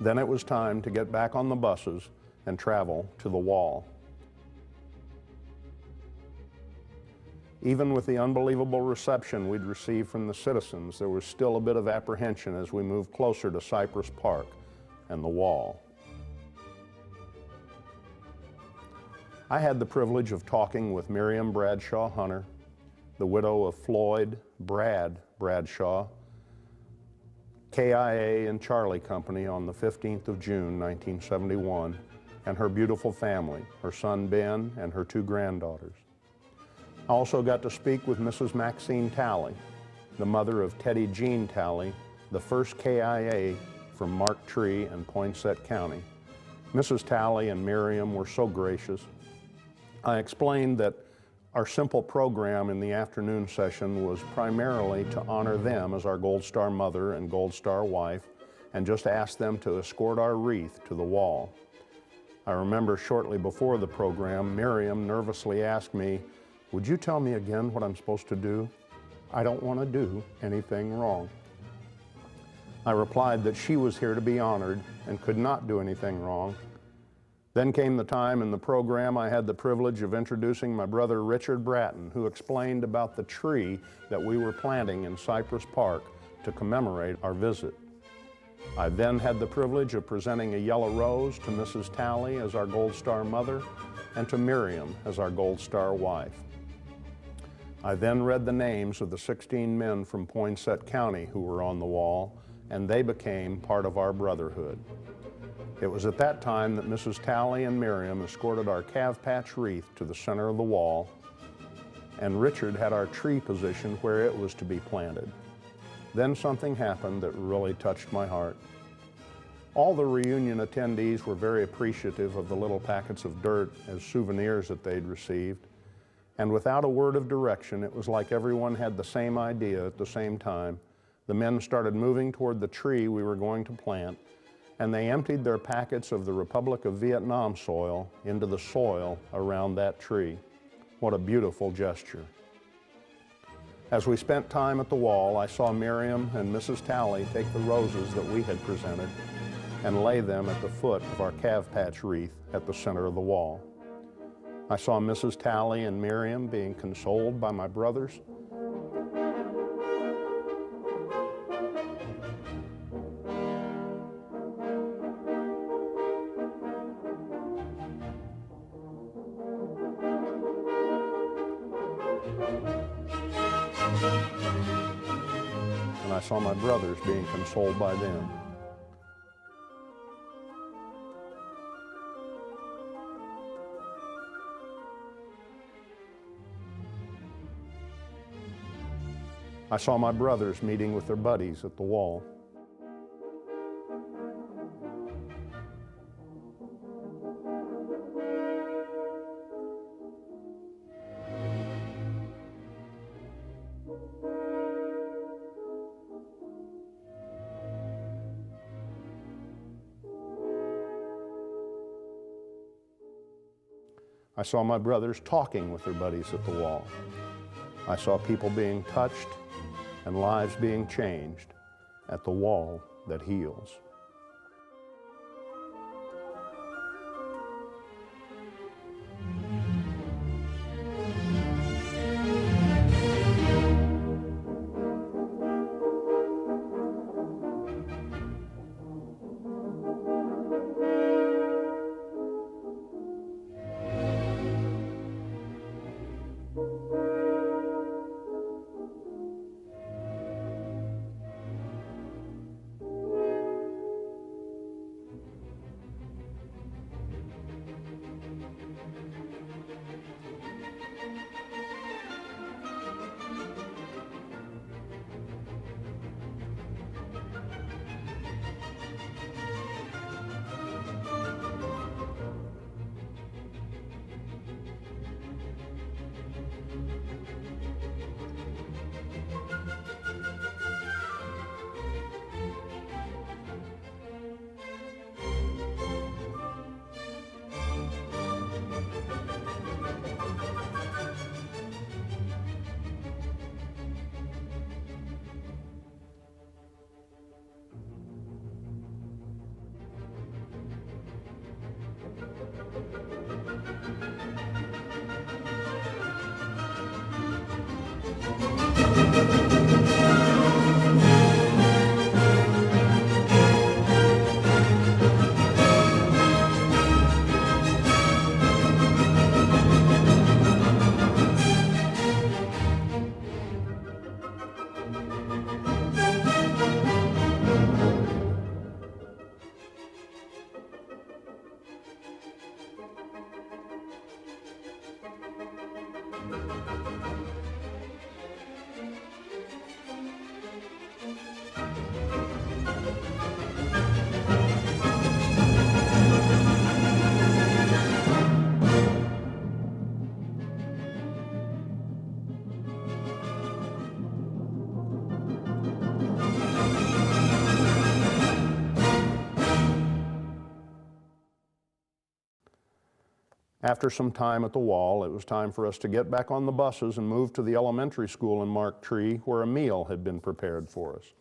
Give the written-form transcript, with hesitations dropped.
Then it was time to get back on the buses and travel to the wall. Even with the unbelievable reception we'd received from the citizens, there was still a bit of apprehension as we moved closer to Cypress Park and the wall. I had the privilege of talking with Miriam Bradshaw Hunter, the widow of Floyd Brad Bradshaw, KIA and Charlie Company, on the 15th of June, 1971, and her beautiful family, her son Ben and her 2 granddaughters. I also got to speak with Mrs. Maxine Talley, the mother of Teddy Jean Talley, the first KIA from Mark Tree and Poinsett County. Mrs. Talley and Miriam were so gracious. I explained that our simple program in the afternoon session was primarily to honor them as our Gold Star mother and Gold Star wife, and just ask them to escort our wreath to the wall. I remember shortly before the program, Miriam nervously asked me, "Would you tell me again what I'm supposed to do? I don't want to do anything wrong." I replied that she was here to be honored and could not do anything wrong. Then came the time in the program I had the privilege of introducing my brother Richard Bratton, who explained about the tree that we were planting in Cypress Park to commemorate our visit. I then had the privilege of presenting a yellow rose to Mrs. Talley as our Gold Star mother and to Miriam as our Gold Star wife. I then read the names of the 16 men from Poinsett County who were on the wall, and they became part of our brotherhood. It was at that time that Mrs. Talley and Miriam escorted our calf patch wreath to the center of the wall, and Richard had our tree positioned where it was to be planted. Then something happened that really touched my heart. All the reunion attendees were very appreciative of the little packets of dirt as souvenirs that they'd received, and without a word of direction, it was like everyone had the same idea at the same time. The men started moving toward the tree we were going to plant, and they emptied their packets of the Republic of Vietnam soil into the soil around that tree. What a beautiful gesture. As we spent time at the wall, I saw Miriam and Mrs. Talley take the roses that we had presented and lay them at the foot of our calf patch wreath at the center of the wall. I saw Mrs. Talley and Miriam being consoled by my brothers. And I saw my brothers being consoled by them. I saw my brothers meeting with their buddies at the wall. I saw my brothers talking with their buddies at the wall. I saw people being touched and lives being changed at the wall that heals. After some time at the wall, it was time for us to get back on the buses and move to the elementary school in Mark Tree, where a meal had been prepared for us.